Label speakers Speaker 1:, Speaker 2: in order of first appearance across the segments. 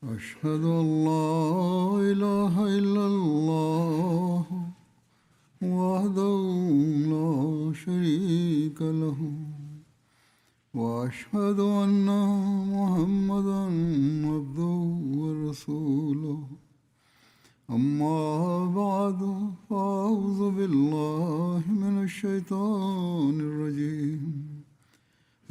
Speaker 1: أشهد أن لا إله إلا الله وحده لا شريك له وأشهد أن محمدا عبده ورسوله أما بعد فأعوذ بالله من الشيطان الرجيم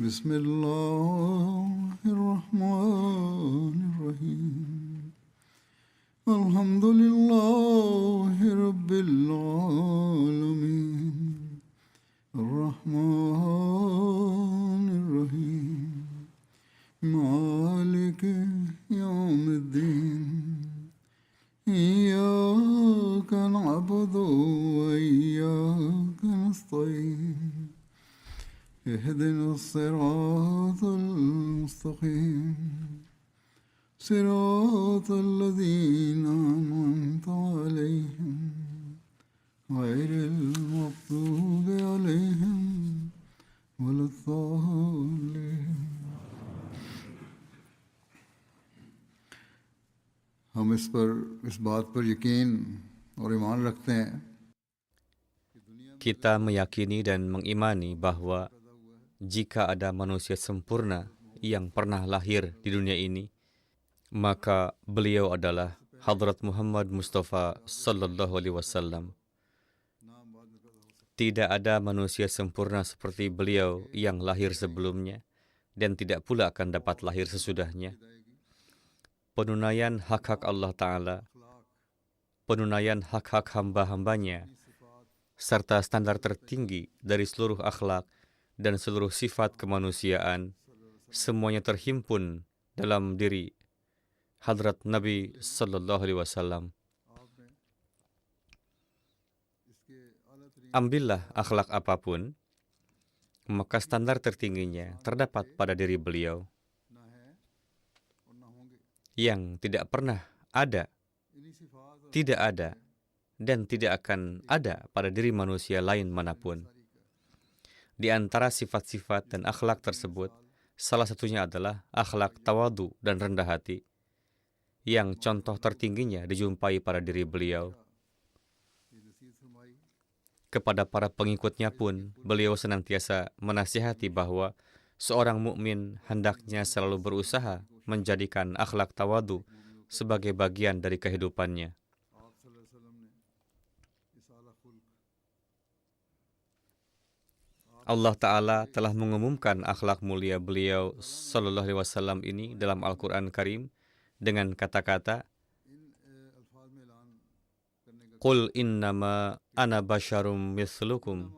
Speaker 1: بسم الله الرحمن الرحيم الحمد لله رب العالمين الرحمن الرحيم مالك يوم الدين إياك نعبد وإياك نستعين اهدنا الصراط المستقيم صراط الذين أنعمت عليهم غير المغضوب عليهم ولا الضالين. हम इस बात पर यकीन और ईमान रखते हैं.
Speaker 2: Kita meyakini dan mengimani bahwa jika ada manusia sempurna yang pernah lahir di dunia ini, maka beliau adalah Hadrat Muhammad Mustafa Sallallahu Alaihi Wasallam. Tidak ada manusia sempurna seperti beliau yang lahir sebelumnya dan tidak pula akan dapat lahir sesudahnya. Penunaian hak-hak Allah Ta'ala, penunaian hak-hak hamba-hambanya, serta standar tertinggi dari seluruh akhlak dan seluruh sifat kemanusiaan, semuanya terhimpun dalam diri Hadrat Nabi Sallallahu Alaihi Wasallam. Ambillah akhlak apapun, maka standar tertingginya terdapat pada diri beliau yang tidak pernah ada, tidak ada, dan tidak akan ada pada diri manusia lain manapun. Di antara sifat-sifat dan akhlak tersebut, salah satunya adalah akhlak tawadu dan rendah hati, yang contoh tertingginya dijumpai pada diri beliau. Kepada para pengikutnya pun, beliau senantiasa menasihati bahwa seorang mukmin hendaknya selalu berusaha menjadikan akhlak tawadu sebagai bagian dari kehidupannya. Allah Ta'ala telah mengumumkan akhlak mulia beliau Sallallahu Alaihi Wasallam ini dalam Al-Quran Karim dengan kata-kata, Qul innama ana basyarum mislukum.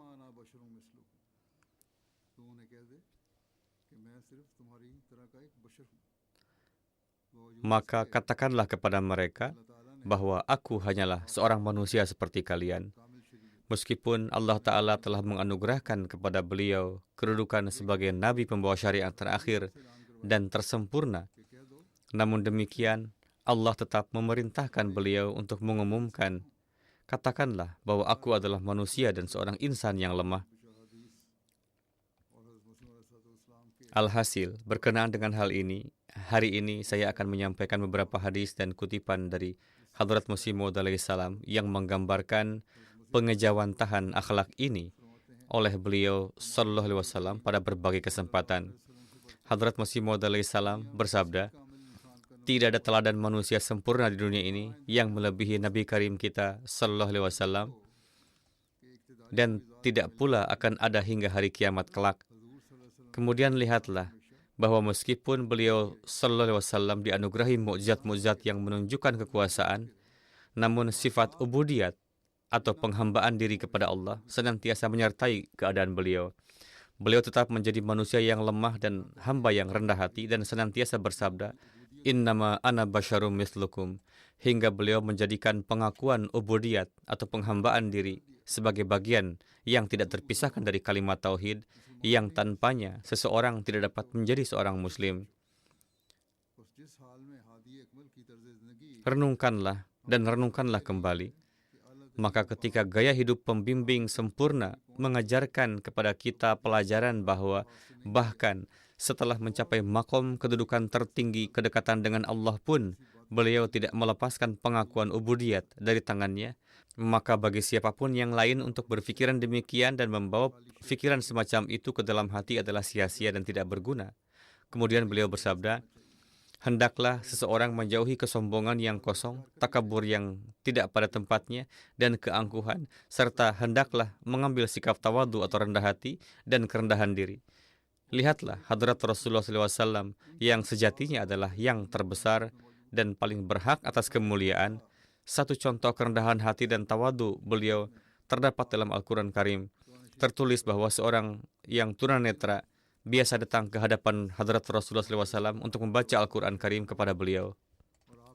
Speaker 2: Maka katakanlah kepada mereka bahwa aku hanyalah seorang manusia seperti kalian. Meskipun Allah Ta'ala telah menganugerahkan kepada beliau kedudukan sebagai Nabi pembawa syariat terakhir dan tersempurna, namun demikian Allah tetap memerintahkan beliau untuk mengumumkan, katakanlah bahwa aku adalah manusia dan seorang insan yang lemah. Alhasil, berkenaan dengan hal ini, hari ini saya akan menyampaikan beberapa hadis dan kutipan dari Hadrat Masih Maud alaihi salam yang menggambarkan pengejawantahan akhlak ini oleh beliau Sallallahu Alaihi Wasallam pada berbagai kesempatan. Hadrat Masih Maud alaihi salam bersabda, tidak ada teladan manusia sempurna di dunia ini yang melebihi Nabi Karim kita Sallallahu Alaihi Wasallam, dan tidak pula akan ada hingga hari kiamat kelak. Kemudian lihatlah bahwa meskipun beliau Sallallahu Alaihi Wasallam dianugerahi mukjizat-mukjizat yang menunjukkan kekuasaan, namun sifat ubudiyat atau penghambaan diri kepada Allah senantiasa menyertai keadaan beliau. Beliau tetap menjadi manusia yang lemah dan hamba yang rendah hati dan senantiasa bersabda, Innama ana basyarum mislukum, hingga beliau menjadikan pengakuan ubudiyat atau penghambaan diri sebagai bagian yang tidak terpisahkan dari kalimat tauhid, yang tanpanya seseorang tidak dapat menjadi seorang muslim. Renungkanlah dan renungkanlah kembali. Maka ketika gaya hidup pembimbing sempurna mengajarkan kepada kita pelajaran bahwa bahkan setelah mencapai makom kedudukan tertinggi kedekatan dengan Allah pun, beliau tidak melepaskan pengakuan ubudiyat dari tangannya. Maka bagi siapapun yang lain untuk berpikiran demikian dan membawa pikiran semacam itu ke dalam hati adalah sia-sia dan tidak berguna. Kemudian beliau bersabda, hendaklah seseorang menjauhi kesombongan yang kosong, takabur yang tidak pada tempatnya, dan keangkuhan, serta hendaklah mengambil sikap tawadu atau rendah hati dan kerendahan diri. Lihatlah hadrat Rasulullah SAW yang sejatinya adalah yang terbesar dan paling berhak atas kemuliaan. Satu contoh kerendahan hati dan tawadu beliau terdapat dalam Al-Quran Karim. Tertulis bahwa seorang yang tunanetra biasa datang ke hadapan hadrat Rasulullah SAW untuk membaca Al-Quran Karim kepada beliau.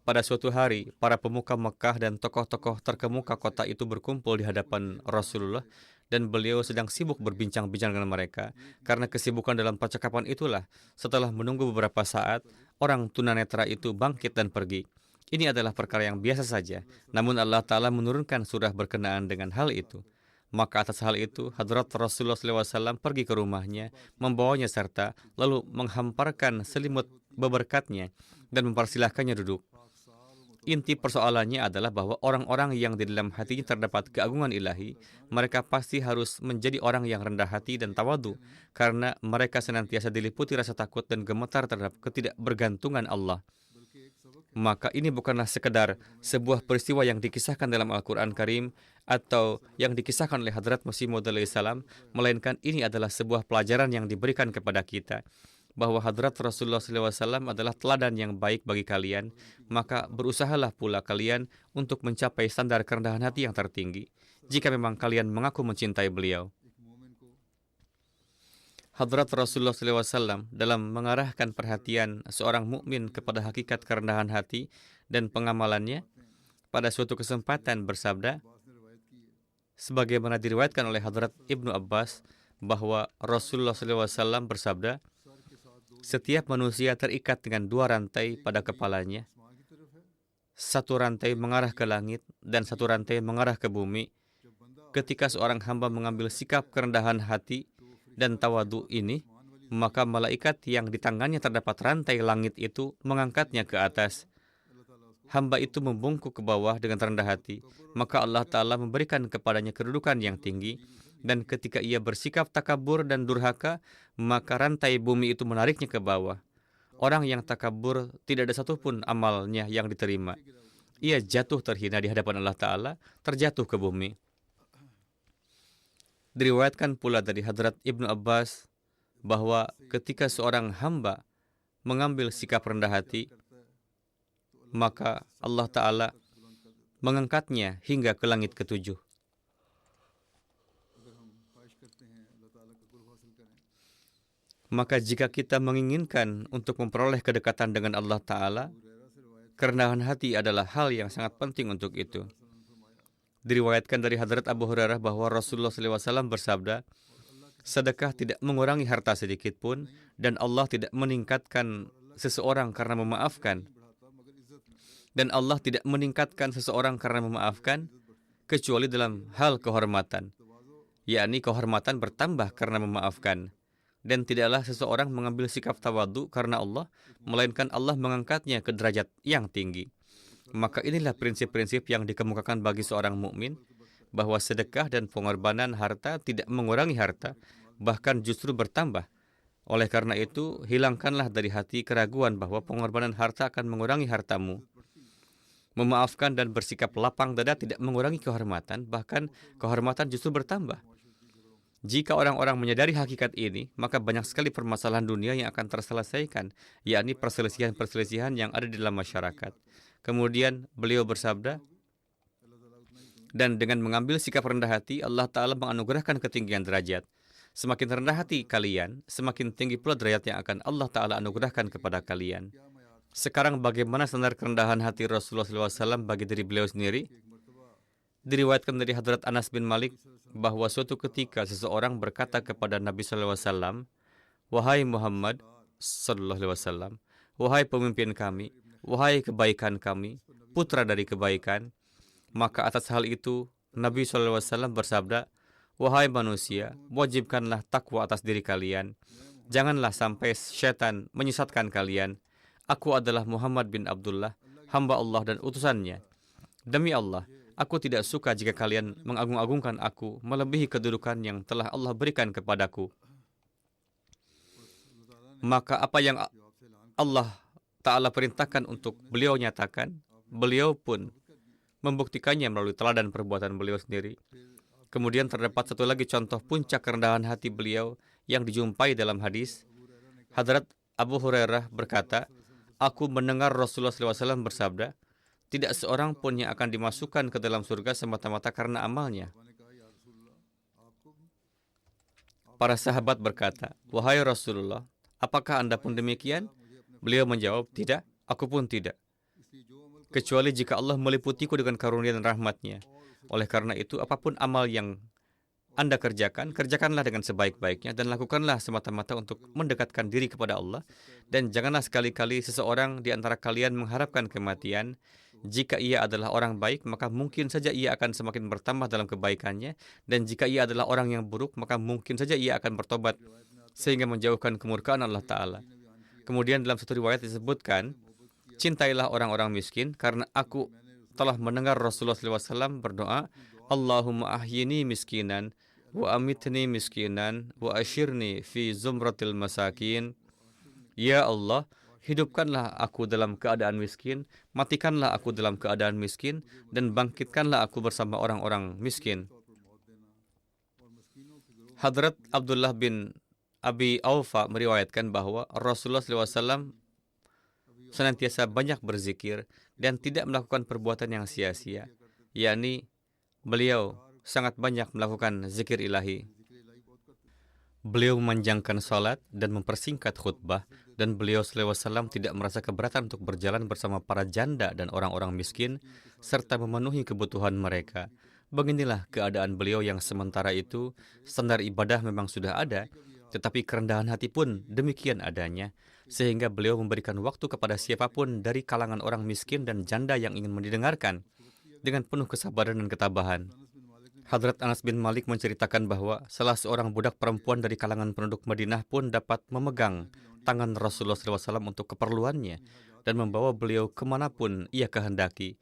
Speaker 2: Pada suatu hari, para pemuka Mekah dan tokoh-tokoh terkemuka kota itu berkumpul di hadapan Rasulullah dan beliau sedang sibuk berbincang-bincang dengan mereka. Karena kesibukan dalam percakapan itulah, setelah menunggu beberapa saat, orang tunanetra itu bangkit dan pergi. Ini adalah perkara yang biasa saja, namun Allah Ta'ala menurunkan surah berkenaan dengan hal itu. Maka atas hal itu, hadrat Rasulullah SAW pergi ke rumahnya, membawanya serta, lalu menghamparkan selimut beberkatnya dan mempersilahkannya duduk. Inti persoalannya adalah bahwa orang-orang yang di dalam hatinya terdapat keagungan ilahi, mereka pasti harus menjadi orang yang rendah hati dan tawadu, karena mereka senantiasa diliputi rasa takut dan gemetar terhadap ketidakbergantungan Allah. Maka ini bukanlah sekedar sebuah peristiwa yang dikisahkan dalam Al-Quran Karim atau yang dikisahkan oleh Hadrat Masih Maud alaihissalam, melainkan ini adalah sebuah pelajaran yang diberikan kepada kita, bahwa Hadrat Rasulullah SAW adalah teladan yang baik bagi kalian, maka berusahalah pula kalian untuk mencapai standar kerendahan hati yang tertinggi, jika memang kalian mengaku mencintai beliau. Hadrat Rasulullah SAW dalam mengarahkan perhatian seorang mukmin kepada hakikat kerendahan hati dan pengamalannya, pada suatu kesempatan bersabda, sebagaimana diriwayatkan oleh Hadrat Ibnu Abbas, bahwa Rasulullah SAW bersabda, setiap manusia terikat dengan dua rantai pada kepalanya. Satu rantai mengarah ke langit dan satu rantai mengarah ke bumi. Ketika seorang hamba mengambil sikap kerendahan hati dan tawadu ini, maka malaikat yang di tangannya terdapat rantai langit itu mengangkatnya ke atas. Hamba itu membungkuk ke bawah dengan rendah hati, maka Allah Ta'ala memberikan kepadanya kedudukan yang tinggi, dan ketika ia bersikap takabur dan durhaka, maka rantai bumi itu menariknya ke bawah. Orang yang takabur tidak ada satupun amalnya yang diterima. Ia jatuh terhina di hadapan Allah Ta'ala, terjatuh ke bumi. Diriwayatkan pula dari Hadrat Ibnu Abbas bahwa ketika seorang hamba mengambil sikap rendah hati, maka Allah Ta'ala mengangkatnya hingga ke langit ketujuh. Maka jika kita menginginkan untuk memperoleh kedekatan dengan Allah Ta'ala, kerendahan hati adalah hal yang sangat penting untuk itu. Diriwayatkan dari Hadrat Abu Hurairah bahwa Rasulullah SAW bersabda, sedekah tidak mengurangi harta sedikit pun, dan Allah tidak meningkatkan seseorang karena memaafkan. Dan Allah tidak meningkatkan seseorang karena memaafkan, kecuali dalam hal kehormatan, yakni kehormatan bertambah karena memaafkan. Dan tidaklah seseorang mengambil sikap tawadu karena Allah, melainkan Allah mengangkatnya ke derajat yang tinggi. Maka inilah prinsip-prinsip yang dikemukakan bagi seorang mukmin, bahwa sedekah dan pengorbanan harta tidak mengurangi harta, bahkan justru bertambah. Oleh karena itu, hilangkanlah dari hati keraguan bahwa pengorbanan harta akan mengurangi hartamu. Memaafkan dan bersikap lapang dada tidak mengurangi kehormatan, bahkan kehormatan justru bertambah. Jika orang-orang menyadari hakikat ini, maka banyak sekali permasalahan dunia yang akan terselesaikan, yakni perselisihan-perselisihan yang ada di dalam masyarakat. Kemudian beliau bersabda, dan dengan mengambil sikap rendah hati, Allah Ta'ala menganugerahkan ketinggian derajat. Semakin rendah hati kalian, semakin tinggi pula derajat yang akan Allah Ta'ala anugerahkan kepada kalian. Sekarang bagaimana standar kerendahan hati Rasulullah SAW bagi diri beliau sendiri? Diriwayatkan dari Hadrat Anas bin Malik bahwa suatu ketika seseorang berkata kepada Nabi SAW, wahai Muhammad SAW, wahai pemimpin kami, wahai kebaikan kami, putra dari kebaikan. Maka atas hal itu, Nabi SAW bersabda, wahai manusia, wajibkanlah takwa atas diri kalian. Janganlah sampai syaitan menyesatkan kalian. Aku adalah Muhammad bin Abdullah, hamba Allah dan utusannya. Demi Allah, aku tidak suka jika kalian mengagung-agungkan aku melebihi kedudukan yang telah Allah berikan kepadaku. Maka apa yang Allah Ta'ala perintahkan untuk beliau nyatakan, beliau pun membuktikannya melalui teladan perbuatan beliau sendiri. Kemudian terdapat satu lagi contoh puncak kerendahan hati beliau yang dijumpai dalam hadis. Hadrat Abu Hurairah berkata, aku mendengar Rasulullah SAW bersabda, tidak seorang pun yang akan dimasukkan ke dalam surga semata-mata karena amalnya. Para sahabat berkata, wahai Rasulullah, apakah Anda pun demikian? Beliau menjawab, tidak, aku pun tidak. Kecuali jika Allah meliputiku dengan karunia dan rahmatnya. Oleh karena itu, apapun amal yang Anda kerjakan, kerjakanlah dengan sebaik-baiknya dan lakukanlah semata-mata untuk mendekatkan diri kepada Allah. Dan janganlah sekali-kali seseorang di antara kalian mengharapkan kematian. Jika ia adalah orang baik, maka mungkin saja ia akan semakin bertambah dalam kebaikannya. Dan jika ia adalah orang yang buruk, maka mungkin saja ia akan bertobat sehingga menjauhkan kemurkaan Allah Ta'ala. Kemudian dalam satu riwayat disebutkan, cintailah orang-orang miskin karena aku telah mendengar Rasulullah SAW berdoa, Allahumma ahyini miskinan, wa amitni miskinan, wa ashirni fi zumratil masakin. Ya Allah, hidupkanlah aku dalam keadaan miskin, matikanlah aku dalam keadaan miskin, dan bangkitkanlah aku bersama orang-orang miskin. Hadrat Abdullah bin Abi Aufa meriwayatkan bahwa Rasulullah SAW senantiasa banyak berzikir dan tidak melakukan perbuatan yang sia-sia, yakni beliau sangat banyak melakukan zikir ilahi. Beliau memanjangkan salat dan mempersingkat khutbah, dan beliau SAW tidak merasa keberatan untuk berjalan bersama para janda dan orang-orang miskin, serta memenuhi kebutuhan mereka. Beginilah keadaan beliau yang sementara itu, standar ibadah memang sudah ada, tetapi kerendahan hati pun demikian adanya, sehingga beliau memberikan waktu kepada siapapun dari kalangan orang miskin dan janda yang ingin mendengarkan, dengan penuh kesabaran dan ketabahan. Hadrat Anas bin Malik menceritakan bahwa salah seorang budak perempuan dari kalangan penduduk Madinah pun dapat memegang tangan Rasulullah SAW untuk keperluannya dan membawa beliau kemanapun ia kehendaki.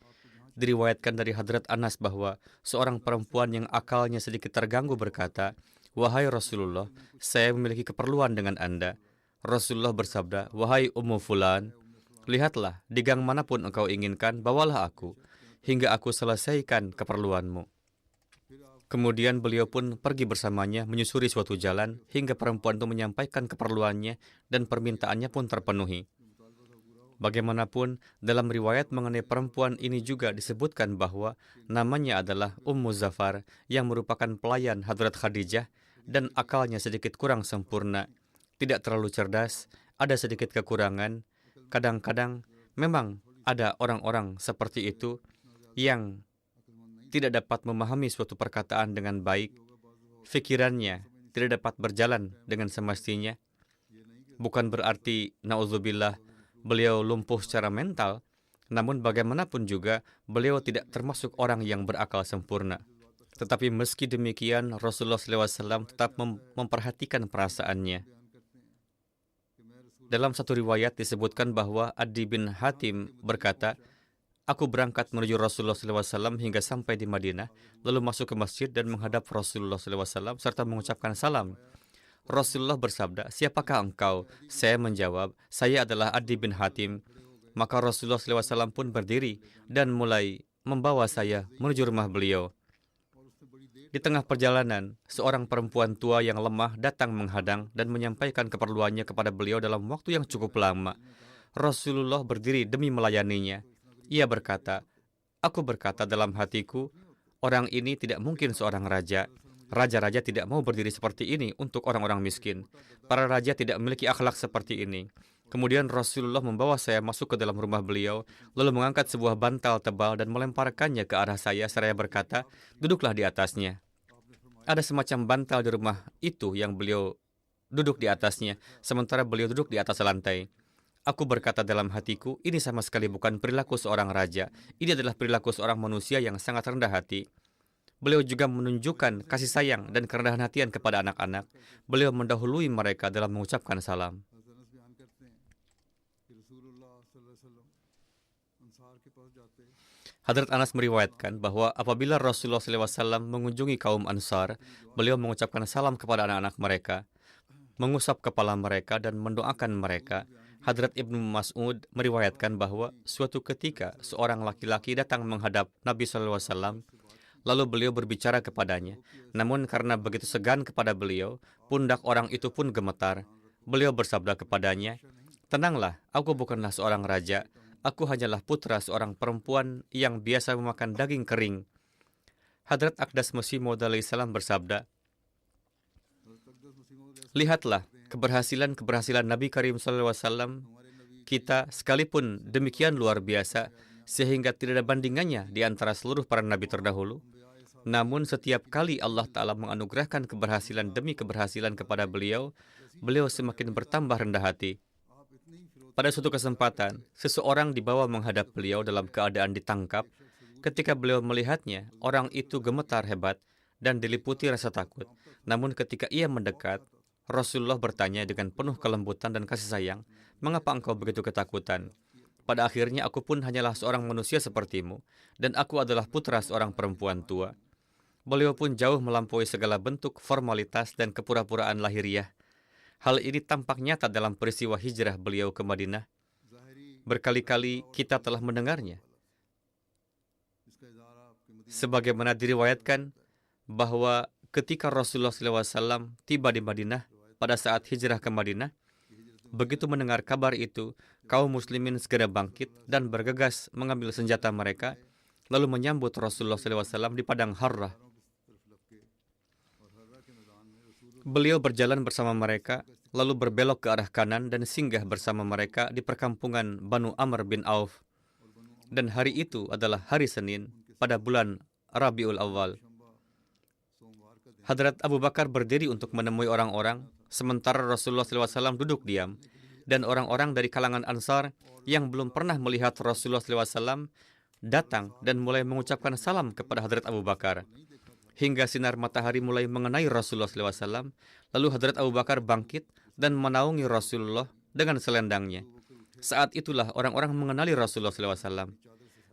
Speaker 2: Diriwayatkan dari Hadrat Anas bahwa seorang perempuan yang akalnya sedikit terganggu berkata, wahai Rasulullah, saya memiliki keperluan dengan Anda. Rasulullah bersabda, wahai Ummu Fulan, lihatlah, di gang manapun engkau inginkan, bawalah aku, hingga aku selesaikan keperluanmu. Kemudian beliau pun pergi bersamanya menyusuri suatu jalan hingga perempuan itu menyampaikan keperluannya dan permintaannya pun terpenuhi. Bagaimanapun, dalam riwayat mengenai perempuan ini juga disebutkan bahwa namanya adalah Ummu Zafar yang merupakan pelayan Hadrat Khadijah dan akalnya sedikit kurang sempurna, tidak terlalu cerdas, ada sedikit kekurangan. Kadang-kadang memang ada orang-orang seperti itu yang tidak dapat memahami suatu perkataan dengan baik, fikirannya tidak dapat berjalan dengan semestinya. Bukan berarti, na'udzubillah, beliau lumpuh secara mental, namun bagaimanapun juga beliau tidak termasuk orang yang berakal sempurna. Tetapi meski demikian, Rasulullah SAW tetap memperhatikan perasaannya. Dalam satu riwayat disebutkan bahwa Adi bin Hatim berkata, aku berangkat menuju Rasulullah SAW hingga sampai di Madinah, lalu masuk ke masjid dan menghadap Rasulullah SAW serta mengucapkan salam. Rasulullah bersabda, siapakah engkau? Saya menjawab, saya adalah Adi bin Hatim. Maka Rasulullah SAW pun berdiri dan mulai membawa saya menuju rumah beliau. Di tengah perjalanan, seorang perempuan tua yang lemah datang menghadang dan menyampaikan keperluannya kepada beliau dalam waktu yang cukup lama. Rasulullah berdiri demi melayaninya. Ia berkata, aku berkata dalam hatiku, orang ini tidak mungkin seorang raja. Raja-raja tidak mau berdiri seperti ini untuk orang-orang miskin. Para raja tidak memiliki akhlak seperti ini. Kemudian Rasulullah membawa saya masuk ke dalam rumah beliau, lalu mengangkat sebuah bantal tebal dan melemparkannya ke arah saya seraya berkata, duduklah di atasnya. Ada semacam bantal di rumah itu yang beliau duduk di atasnya, sementara beliau duduk di atas lantai. Aku berkata dalam hatiku, ini sama sekali bukan perilaku seorang raja. Ini adalah perilaku seorang manusia yang sangat rendah hati. Beliau juga menunjukkan kasih sayang dan kerendahan hatian kepada anak-anak. Beliau mendahului mereka dalam mengucapkan salam.
Speaker 1: हज़रत अनस बयान करते हैं कि रसूलुल्लाह सल्लल्लाहु अलैहि वसल्लम अंसार के पास जाते
Speaker 2: Hadrat Anas meriwayatkan bahwa apabila Rasulullah SAW mengunjungi kaum Ansar, beliau mengucapkan salam kepada anak-anak mereka, mengusap kepala mereka dan mendoakan mereka. Hadrat Ibnu Mas'ud meriwayatkan bahwa suatu ketika seorang laki-laki datang menghadap Nabi SAW, lalu beliau berbicara kepadanya. Namun karena begitu segan kepada beliau, pundak orang itu pun gemetar. Beliau bersabda kepadanya, "Tenanglah, aku bukanlah seorang raja. Aku hanyalah putra seorang perempuan yang biasa memakan daging kering." Hadrat Aqdas Masih Maud alaihissalam bersabda, "Lihatlah keberhasilan-keberhasilan Nabi Karim SAW. Kita sekalipun demikian luar biasa, sehingga tidak ada bandingannya di antara seluruh para nabi terdahulu. Namun setiap kali Allah Ta'ala menganugerahkan keberhasilan demi keberhasilan kepada beliau, beliau semakin bertambah rendah hati. Pada suatu kesempatan, seseorang dibawa menghadap beliau dalam keadaan ditangkap. Ketika beliau melihatnya, orang itu gemetar hebat dan diliputi rasa takut. Namun ketika ia mendekat, Rasulullah bertanya dengan penuh kelembutan dan kasih sayang, "Mengapa engkau begitu ketakutan? Pada akhirnya aku pun hanyalah seorang manusia sepertimu, dan aku adalah putra seorang perempuan tua." Beliau pun jauh melampaui segala bentuk formalitas dan kepura-puraan lahiriah. Hal ini tampak nyata dalam peristiwa hijrah beliau ke Madinah. Berkali-kali kita telah mendengarnya. Sebagaimana diriwayatkan bahwa ketika Rasulullah SAW tiba di Madinah pada saat hijrah ke Madinah, begitu mendengar kabar itu, kaum muslimin segera bangkit dan bergegas mengambil senjata mereka, lalu menyambut Rasulullah SAW di padang Harrah. Beliau berjalan bersama mereka, lalu berbelok ke arah kanan dan singgah bersama mereka di perkampungan Banu Amr bin Auf. Dan hari itu adalah hari Senin pada bulan Rabiul Awal. Hadrat Abu Bakar berdiri untuk menemui orang-orang, sementara Rasulullah SAW duduk diam. Dan orang-orang dari kalangan Ansar yang belum pernah melihat Rasulullah SAW datang dan mulai mengucapkan salam kepada Hadrat Abu Bakar. Hingga sinar matahari mulai mengenai Rasulullah SAW, lalu Hadrat Abu Bakar bangkit dan menaungi Rasulullah dengan selendangnya. Saat itulah orang-orang mengenali Rasulullah SAW.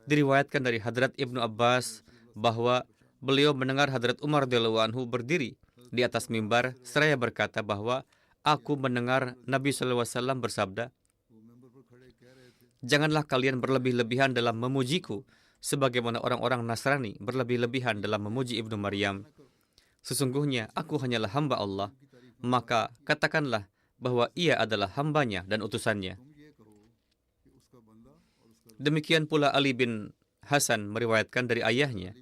Speaker 2: Diriwayatkan dari Hadrat Ibnu Abbas bahwa beliau mendengar Hadrat Umar radhiyallahu anhu berdiri di atas mimbar seraya berkata bahwa aku mendengar Nabi SAW bersabda, "Janganlah kalian berlebih-lebihan dalam memujiku, sebagaimana orang-orang Nasrani berlebih-lebihan dalam memuji Ibnu Maryam. Sesungguhnya aku hanyalah hamba Allah, maka katakanlah bahwa ia adalah hambanya dan utusannya." Demikian pula Ali bin Hasan meriwayatkan dari ayahnya,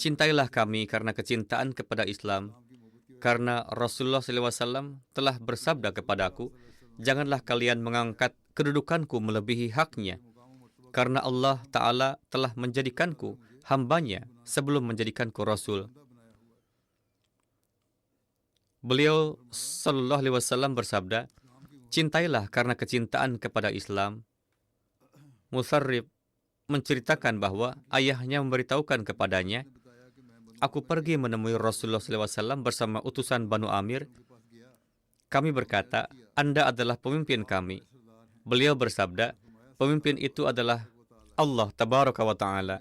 Speaker 2: "Cintailah kami karena kecintaan kepada Islam, karena Rasulullah SAW telah bersabda kepadaku, janganlah kalian mengangkat kedudukanku melebihi haknya, karena Allah Ta'ala telah menjadikanku hambanya sebelum menjadikanku Rasul." Beliau Sallallahu Alaihi Wasallam bersabda, "Cintailah karena kecintaan kepada Islam." Musarrif menceritakan bahwa ayahnya memberitahukan kepadanya, "Aku pergi menemui Rasulullah SAW bersama utusan Banu Amir. Kami berkata, Anda adalah pemimpin kami." Beliau bersabda, "Pemimpin itu adalah Allah Tabaraka wa Ta'ala."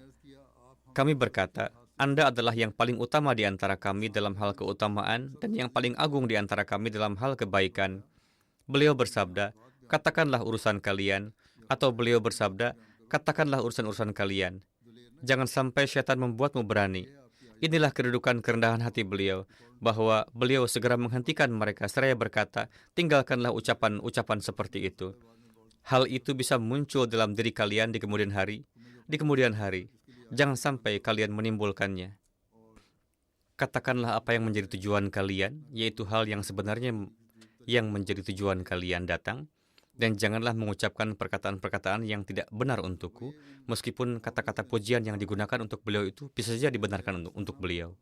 Speaker 2: Kami berkata, "Anda adalah yang paling utama di antara kami dalam hal keutamaan dan yang paling agung di antara kami dalam hal kebaikan." Beliau bersabda, "Katakanlah urusan kalian." Atau beliau bersabda, "Katakanlah urusan-urusan kalian. Jangan sampai syaitan membuatmu berani." Inilah kedudukan kerendahan hati beliau, bahwa beliau segera menghentikan mereka seraya berkata, "Tinggalkanlah ucapan-ucapan seperti itu. Hal itu bisa muncul dalam diri kalian di kemudian hari. Jangan sampai kalian menimbulkannya. Katakanlah apa yang menjadi tujuan kalian, yaitu hal yang sebenarnya yang menjadi tujuan kalian datang. Dan janganlah mengucapkan perkataan-perkataan yang tidak benar untukku, meskipun kata-kata pujian yang digunakan untuk beliau itu bisa saja dibenarkan untuk beliau."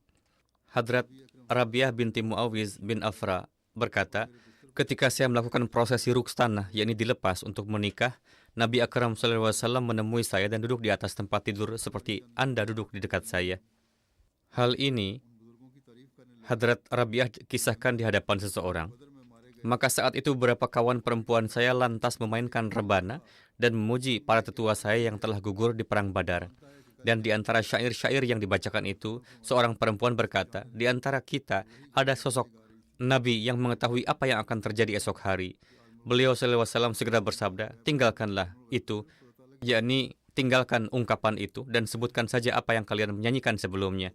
Speaker 2: Hadrat Rabiah binti Muawiz bin Afra berkata, "Ketika saya melakukan prosesi rukstanah, yakni dilepas untuk menikah, Nabi Akram SAW menemui saya dan duduk di atas tempat tidur seperti Anda duduk di dekat saya." Hal ini Hadrat Rabi'ah kisahkan di hadapan seseorang. Maka saat itu beberapa kawan perempuan saya lantas memainkan rebana dan memuji para tetua saya yang telah gugur di perang Badar. Dan di antara syair-syair yang dibacakan itu, seorang perempuan berkata, di antara kita ada sosok Nabi yang mengetahui apa yang akan terjadi esok hari. Beliau SAW segera bersabda, tinggalkanlah itu, yakni tinggalkan ungkapan itu dan sebutkan saja apa yang kalian menyanyikan sebelumnya.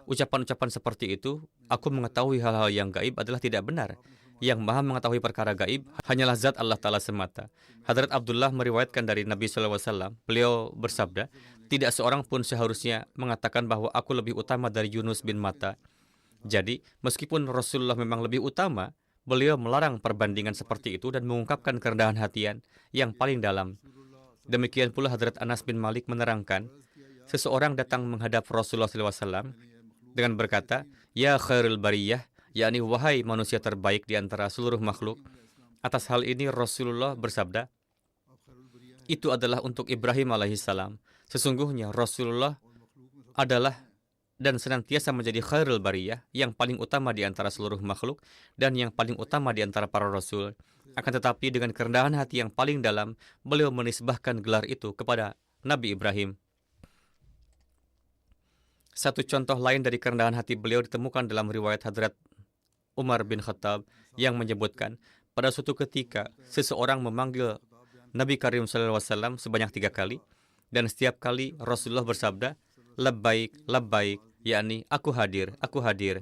Speaker 2: Ucapan-ucapan seperti itu, aku mengetahui hal-hal yang gaib adalah tidak benar. Yang maha mengetahui perkara gaib hanyalah zat Allah Ta'ala semata. Hadrat Abdullah meriwayatkan dari Nabi SAW, beliau bersabda, tidak seorang pun seharusnya mengatakan bahwa aku lebih utama dari Yunus bin Matta. Jadi, meskipun Rasulullah memang lebih utama, beliau melarang perbandingan seperti itu dan mengungkapkan kerendahan hatian yang paling dalam. Demikian pula Hadrat Anas bin Malik menerangkan, seseorang datang menghadap Rasulullah SAW dengan berkata, Ya khairul bariyah, yakni wahai manusia terbaik di antara seluruh makhluk. Atas hal ini Rasulullah bersabda, itu adalah untuk Ibrahim alaihissalam. Sesungguhnya Rasulullah adalah dan senantiasa menjadi khairul bariyah, yang paling utama di antara seluruh makhluk dan yang paling utama di antara para rasul. Akan tetapi dengan kerendahan hati yang paling dalam, beliau menisbahkan gelar itu kepada Nabi Ibrahim. Satu contoh lain dari kerendahan hati beliau ditemukan dalam riwayat Hadrat Umar bin Khattab yang menyebutkan, pada suatu ketika seseorang memanggil Nabi Karim SAW sebanyak 3 kali, dan setiap kali Rasulullah bersabda, labbaik, labbaik, yakni aku hadir, aku hadir.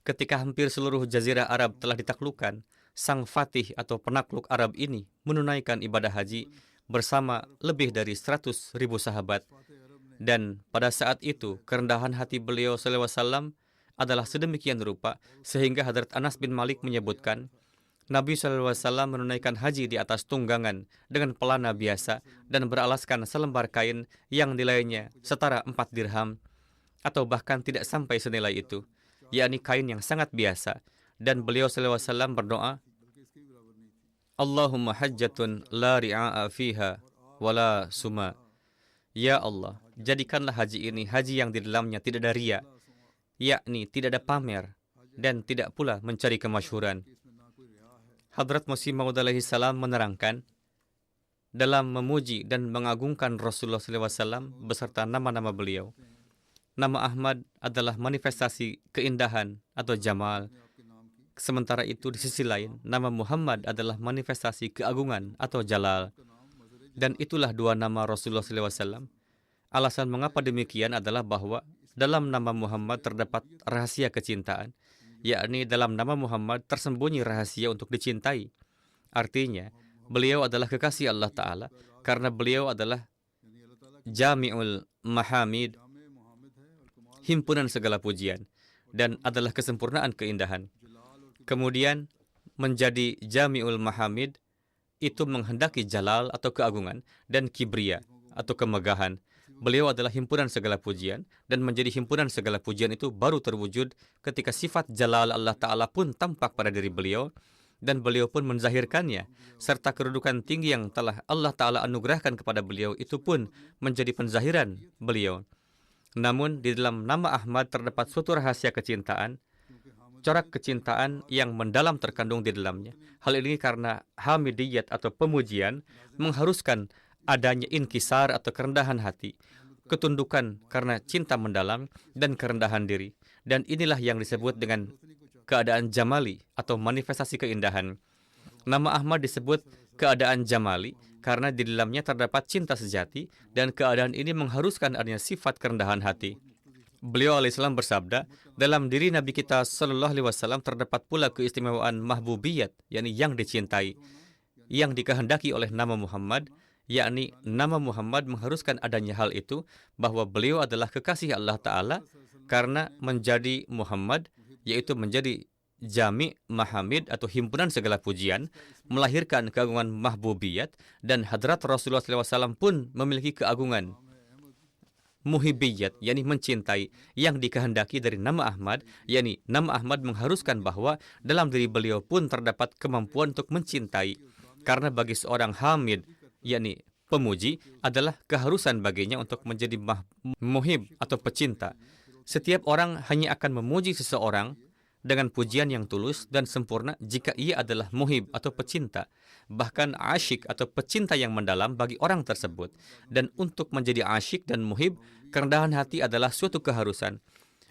Speaker 2: Ketika hampir seluruh jazirah Arab telah ditaklukkan, sang fatih atau penakluk Arab ini menunaikan ibadah haji bersama lebih dari 100.000 sahabat. Dan pada saat itu, kerendahan hati beliau SAW adalah sedemikian rupa, sehingga Hadrat Anas bin Malik menyebutkan, Nabi SAW menunaikan haji di atas tunggangan dengan pelana biasa dan beralaskan selembar kain yang nilainya setara 4 dirham, atau bahkan tidak sampai senilai itu, yakni kain yang sangat biasa. Dan beliau SAW berdoa, Allahumma hajjatun la ri'a'a fiha wala suma. Ya Allah, jadikanlah haji ini haji yang di dalamnya tidak ada riya, yakni tidak ada pamer dan tidak pula mencari kemasyhuran. Hadrat Masih Maud alaihi salam menerangkan, dalam memuji dan mengagungkan Rasulullah SAW beserta nama-nama beliau, nama Ahmad adalah manifestasi keindahan atau jamal. Sementara itu di sisi lain, nama Muhammad adalah manifestasi keagungan atau jalal. Dan itulah dua nama Rasulullah SAW. Alasan mengapa demikian adalah bahwa dalam nama Muhammad terdapat rahasia kecintaan, yakni dalam nama Muhammad tersembunyi rahasia untuk dicintai. Artinya, beliau adalah kekasih Allah Ta'ala karena beliau adalah Jami'ul Mahamid, himpunan segala pujian, dan adalah kesempurnaan keindahan. Kemudian menjadi Jami'ul Mahamid itu menghendaki jalal atau keagungan dan kibriya atau kemegahan. Beliau adalah himpunan segala pujian, dan menjadi himpunan segala pujian itu baru terwujud ketika sifat jalal Allah Ta'ala pun tampak pada diri beliau, dan beliau pun menzahirkannya, serta kedudukan tinggi yang telah Allah Ta'ala anugerahkan kepada beliau itu pun menjadi penzahiran beliau. Namun di dalam nama Ahmad terdapat suatu rahasia kecintaan, corak kecintaan yang mendalam terkandung di dalamnya. Hal ini karena hamidiyat atau pemujian mengharuskan adanya inkisar atau kerendahan hati, ketundukan karena cinta mendalam dan kerendahan diri. Dan inilah yang disebut dengan keadaan jamali atau manifestasi keindahan. Nama Ahmad disebut keadaan jamali karena di dalamnya terdapat cinta sejati, dan keadaan ini mengharuskan adanya sifat kerendahan hati. Beliau alaihissalam bersabda, dalam diri Nabi kita sallallahu alaihi wasallam terdapat pula keistimewaan mahbubiyat, yakni yang dicintai, yang dikehendaki oleh nama Muhammad, yakni nama Muhammad mengharuskan adanya hal itu, bahwa beliau adalah kekasih Allah Ta'ala karena menjadi Muhammad, yaitu menjadi Jami' Mahamid atau himpunan segala pujian, melahirkan keagungan mahbubiyat, dan hadrat Rasulullah SAW pun memiliki keagungan muhibiyat, yakni mencintai, yang dikehendaki dari nama Ahmad, yakni nama Ahmad mengharuskan bahwa dalam diri beliau pun terdapat kemampuan untuk mencintai, karena bagi seorang hamid, yakni pemuji, adalah keharusan baginya untuk menjadi muhib atau pecinta. Setiap orang hanya akan memuji seseorang dengan pujian yang tulus dan sempurna jika ia adalah muhib atau pecinta, bahkan asyik atau pecinta yang mendalam bagi orang tersebut. Dan untuk menjadi asyik dan muhib, kerendahan hati adalah suatu keharusan.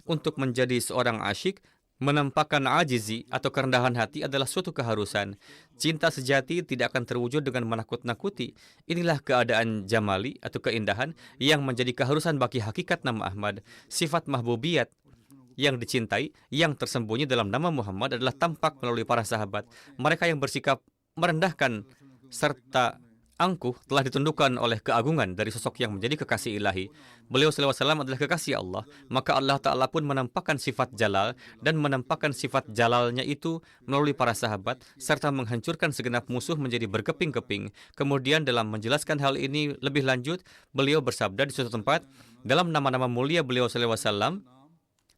Speaker 2: Untuk menjadi seorang asyik, menampakkan ajizi atau kerendahan hati adalah suatu keharusan. Cinta sejati tidak akan terwujud dengan menakut-nakuti. Inilah keadaan jamali atau keindahan yang menjadi keharusan bagi hakikat nama Ahmad. Sifat mahbubiyat yang dicintai, yang tersembunyi dalam nama Muhammad adalah tampak melalui para sahabat. Mereka yang bersikap merendahkan serta angkuh telah ditundukkan oleh keagungan dari sosok yang menjadi kekasih ilahi. Beliau SAW adalah kekasih Allah, maka Allah Ta'ala pun menampakkan sifat jalal dan menampakkan sifat jalalnya itu melalui para sahabat, serta menghancurkan segenap musuh menjadi berkeping-keping. Kemudian dalam menjelaskan hal ini lebih lanjut, beliau bersabda di suatu tempat, dalam nama-nama mulia beliau SAW,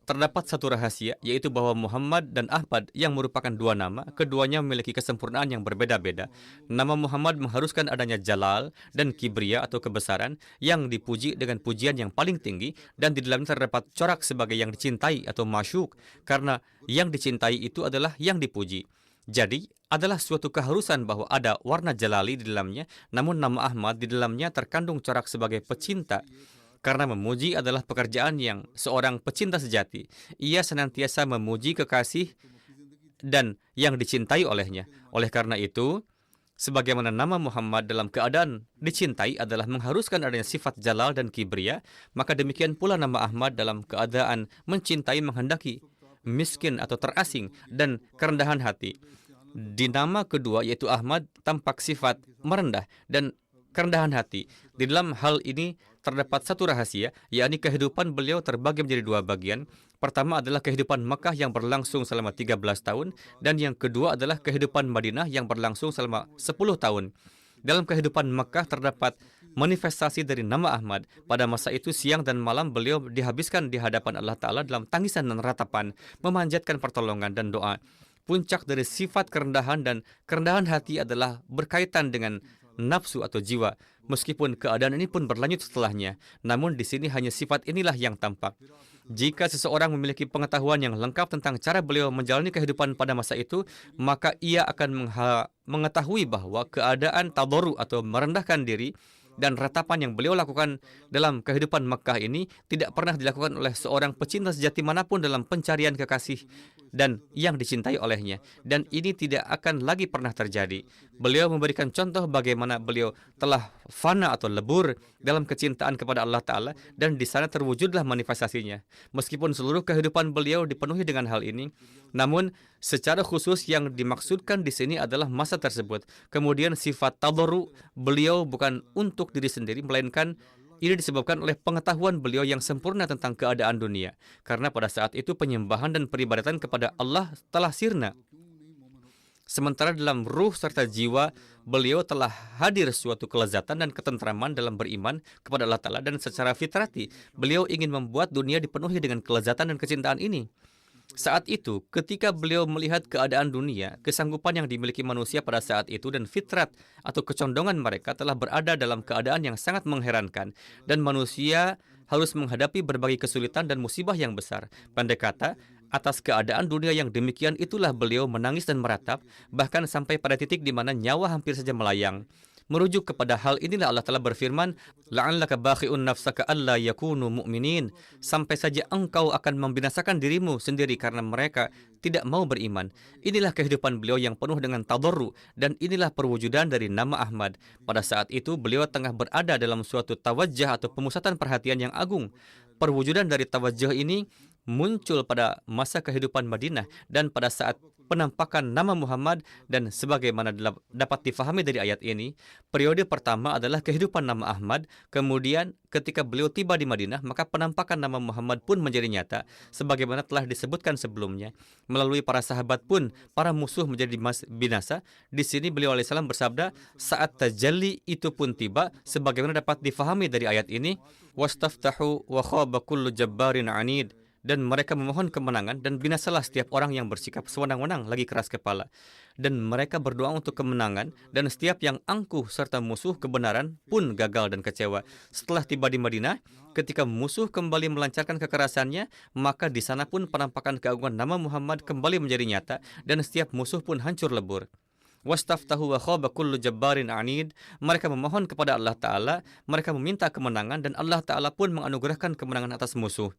Speaker 2: terdapat satu rahasia, yaitu bahwa Muhammad dan Ahmad yang merupakan dua nama, keduanya memiliki kesempurnaan yang berbeda-beda. Nama Muhammad mengharuskan adanya jalal dan kibriya atau kebesaran yang dipuji dengan pujian yang paling tinggi, dan di dalamnya terdapat corak sebagai yang dicintai atau masyuk, karena yang dicintai itu adalah yang dipuji. Jadi, adalah suatu keharusan bahwa ada warna jalali di dalamnya, namun nama Ahmad di dalamnya terkandung corak sebagai pecinta. Karena memuji adalah pekerjaan yang seorang pecinta sejati. Ia senantiasa memuji kekasih dan yang dicintai olehnya. Oleh karena itu, sebagaimana nama Muhammad dalam keadaan dicintai adalah mengharuskan adanya sifat jalal dan kibriya, maka demikian pula nama Ahmad dalam keadaan mencintai menghendaki, miskin atau terasing, dan kerendahan hati. Di nama kedua yaitu Ahmad tampak sifat merendah dan kerendahan hati. Di dalam hal ini terdapat satu rahasia, yakni kehidupan beliau terbagi menjadi dua bagian. Pertama adalah kehidupan Makkah yang berlangsung selama 13 tahun, dan yang kedua adalah kehidupan Madinah yang berlangsung selama 10 tahun. Dalam kehidupan Makkah terdapat manifestasi dari nama Ahmad. Pada masa itu siang dan malam beliau dihabiskan di hadapan Allah Ta'ala dalam tangisan dan ratapan, memanjatkan pertolongan dan doa. Puncak dari sifat kerendahan dan kerendahan hati adalah berkaitan dengan nafsu atau jiwa. Meskipun keadaan ini pun berlanjut setelahnya, namun di sini hanya sifat inilah yang tampak. Jika seseorang memiliki pengetahuan yang lengkap tentang cara beliau menjalani kehidupan pada masa itu, maka ia akan mengetahui bahwa keadaan tadoru atau merendahkan diri dan ratapan yang beliau lakukan dalam kehidupan Makkah ini tidak pernah dilakukan oleh seorang pecinta sejati manapun dalam pencarian kekasih dan yang dicintai olehnya. Dan ini tidak akan lagi pernah terjadi. Beliau memberikan contoh bagaimana beliau telah fana atau lebur dalam kecintaan kepada Allah Ta'ala, dan di sana terwujudlah manifestasinya. Meskipun seluruh kehidupan beliau dipenuhi dengan hal ini, namun secara khusus yang dimaksudkan di sini adalah masa tersebut. Kemudian sifat tadarru beliau bukan untuk diri sendiri, melainkan ini disebabkan oleh pengetahuan beliau yang sempurna tentang keadaan dunia. Karena pada saat itu penyembahan dan peribadatan kepada Allah telah sirna. Sementara dalam ruh serta jiwa, beliau telah hadir suatu kelezatan dan ketentraman dalam beriman kepada Allah Ta'ala, dan secara fitrati, beliau ingin membuat dunia dipenuhi dengan kelezatan dan kecintaan ini. Saat itu, ketika beliau melihat keadaan dunia, kesanggupan yang dimiliki manusia pada saat itu dan fitrat atau kecondongan mereka telah berada dalam keadaan yang sangat mengherankan, dan manusia harus menghadapi berbagai kesulitan dan musibah yang besar. Pendek kata, atas keadaan dunia yang demikian itulah beliau menangis dan meratap, bahkan sampai pada titik di mana nyawa hampir saja melayang. Merujuk kepada hal inilah Allah Ta'ala berfirman, la'allaka bakhi'un nafsaka alla yakunu mu'minin. Sampai saja engkau akan membinasakan dirimu sendiri karena mereka tidak mau beriman. Inilah kehidupan beliau yang penuh dengan tadarru, dan inilah perwujudan dari nama Ahmad. Pada saat itu beliau tengah berada dalam suatu tawajjah atau pemusatan perhatian yang agung. Perwujudan dari tawajjah ini muncul pada masa kehidupan Madinah dan pada saat penampakan nama Muhammad, dan sebagaimana dapat difahami dari ayat ini, periode pertama adalah kehidupan nama Ahmad. Kemudian ketika beliau tiba di Madinah, maka penampakan nama Muhammad pun menjadi nyata. Sebagaimana telah disebutkan sebelumnya, melalui para sahabat pun para musuh menjadi binasa. Di sini beliau alaihissalam bersabda, saat tajalli itu pun tiba, sebagaimana dapat difahami dari ayat ini, wastaftahu wa khaba kullu jabbarin anid. dan mereka memohon kemenangan, dan binasalah setiap orang yang bersikap sewenang-wenang lagi keras kepala. Dan mereka berdoa untuk kemenangan, dan setiap yang angkuh serta musuh kebenaran pun gagal dan kecewa. Setelah tiba di Madinah, ketika musuh kembali melancarkan kekerasannya, maka di sana pun penampakan keagungan nama Muhammad kembali menjadi nyata, dan setiap musuh pun hancur lebur. Wastaftahu wa khaba kullu jabbarin anid. Mereka memohon kepada Allah Ta'ala, mereka meminta kemenangan, dan Allah Ta'ala pun menganugerahkan kemenangan atas musuh.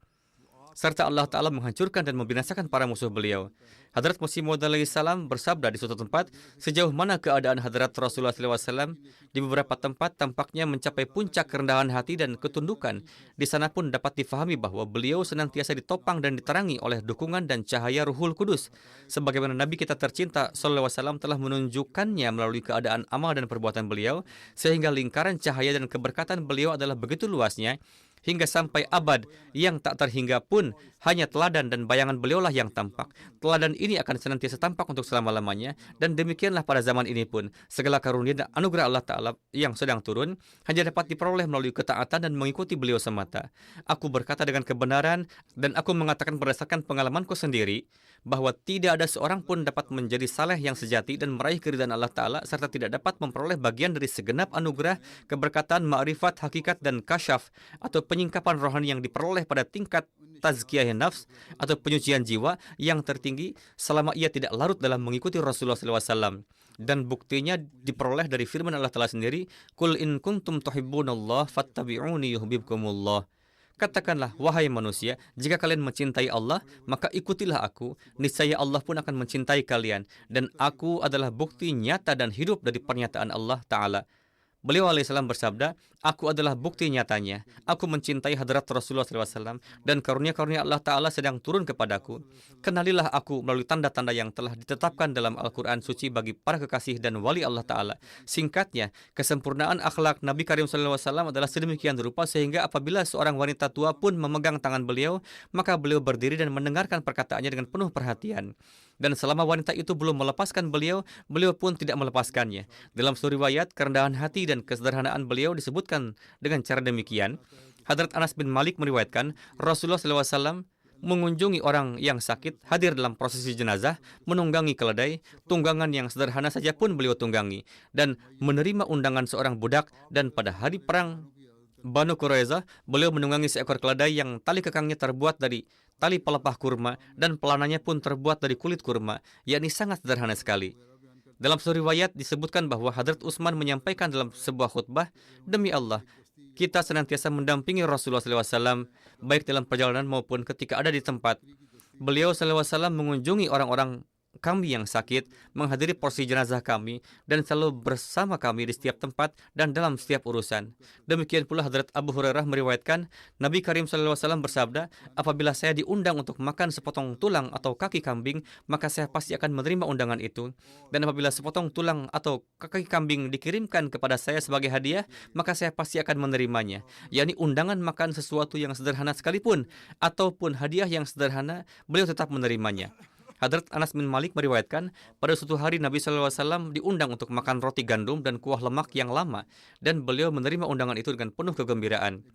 Speaker 2: Serta Allah Ta'ala menghancurkan dan membinasakan para musuh beliau. Hadrat Masih Maud alaihissalam bersabda di suatu tempat, sejauh mana keadaan Hadrat Rasulullah SAW di beberapa tempat tampaknya mencapai puncak kerendahan hati dan ketundukan. Di sana pun dapat difahami bahwa beliau senantiasa ditopang dan diterangi oleh dukungan dan cahaya Ruhul Kudus. Sebagaimana Nabi kita tercinta SAW telah menunjukkannya melalui keadaan amal dan perbuatan beliau, sehingga lingkaran cahaya dan keberkatan beliau adalah begitu luasnya, hingga sampai abad yang tak terhingga pun hanya teladan dan bayangan beliaulah yang tampak. Teladan ini akan senantiasa tampak untuk selama-lamanya, dan demikianlah pada zaman ini pun. Segala karunia dan anugerah Allah Ta'ala yang sedang turun hanya dapat diperoleh melalui ketaatan dan mengikuti beliau semata. Aku berkata dengan kebenaran, dan aku mengatakan berdasarkan pengalamanku sendiri, bahwa tidak ada seorang pun dapat menjadi saleh yang sejati dan meraih keridhaan Allah Ta'ala serta tidak dapat memperoleh bagian dari segenap anugerah, keberkatan, ma'rifat, hakikat, dan kasyaf atau penyingkapan rohani yang diperoleh pada tingkat tazkiyah nafs atau penyucian jiwa yang tertinggi selama ia tidak larut dalam mengikuti Rasulullah SAW. Dan buktinya diperoleh dari firman Allah Ta'ala sendiri, Qul in kuntum tuhibbunallah fattabi'uni yuhibbukumullah. Katakanlah, wahai manusia, jika kalian mencintai Allah, maka ikutilah aku, niscaya Allah pun akan mencintai kalian, dan aku adalah bukti nyata dan hidup dari pernyataan Allah Ta'ala. Beliau alaihissalam bersabda, aku adalah bukti nyatanya. Aku mencintai hadrat Rasulullah SAW, dan karunia-karunia Allah Ta'ala sedang turun kepadaku. Kenalilah aku melalui tanda-tanda yang telah ditetapkan dalam Al-Quran suci bagi para kekasih dan wali Allah Ta'ala. Singkatnya, kesempurnaan akhlak Nabi Karim SAW adalah sedemikian rupa sehingga apabila seorang wanita tua pun memegang tangan beliau, maka beliau berdiri dan mendengarkan perkataannya dengan penuh perhatian. Dan selama wanita itu belum melepaskan beliau, beliau pun tidak melepaskannya. Dalam suri riwayat, kerendahan hati dan kesederhanaan beliau disebutkan dengan cara demikian. Hadrat Anas bin Malik meriwayatkan, Rasulullah SAW mengunjungi orang yang sakit, hadir dalam prosesi jenazah, menunggangi keledai, tunggangan yang sederhana saja pun beliau tunggangi, dan menerima undangan seorang budak, dan pada hari perang Banu Quraiza, beliau menunggangi seekor keledai yang tali kekangnya terbuat dari tali pelepah kurma dan pelananya pun terbuat dari kulit kurma, yakni sangat sederhana sekali. Dalam suri riwayat disebutkan bahwa Hadrat Utsman menyampaikan dalam sebuah khutbah, demi Allah, kita senantiasa mendampingi Rasulullah SAW, baik dalam perjalanan maupun ketika ada di tempat. Beliau SAW mengunjungi orang-orang kami yang sakit, menghadiri porsi jenazah kami, dan selalu bersama kami di setiap tempat dan dalam setiap urusan. Demikian pula Hadrat Abu Hurairah meriwayatkan, Nabi Karim SAW bersabda, apabila saya diundang untuk makan sepotong tulang atau kaki kambing, maka saya pasti akan menerima undangan itu. Dan apabila sepotong tulang atau kaki kambing dikirimkan kepada saya sebagai hadiah, maka saya pasti akan menerimanya. yakni undangan makan sesuatu yang sederhana sekalipun, ataupun hadiah yang sederhana, beliau tetap menerimanya. Hadrat Anas bin Malik meriwayatkan, pada suatu hari Nabi SAW diundang untuk makan roti gandum dan kuah lemak yang lama, dan beliau menerima undangan itu dengan penuh kegembiraan.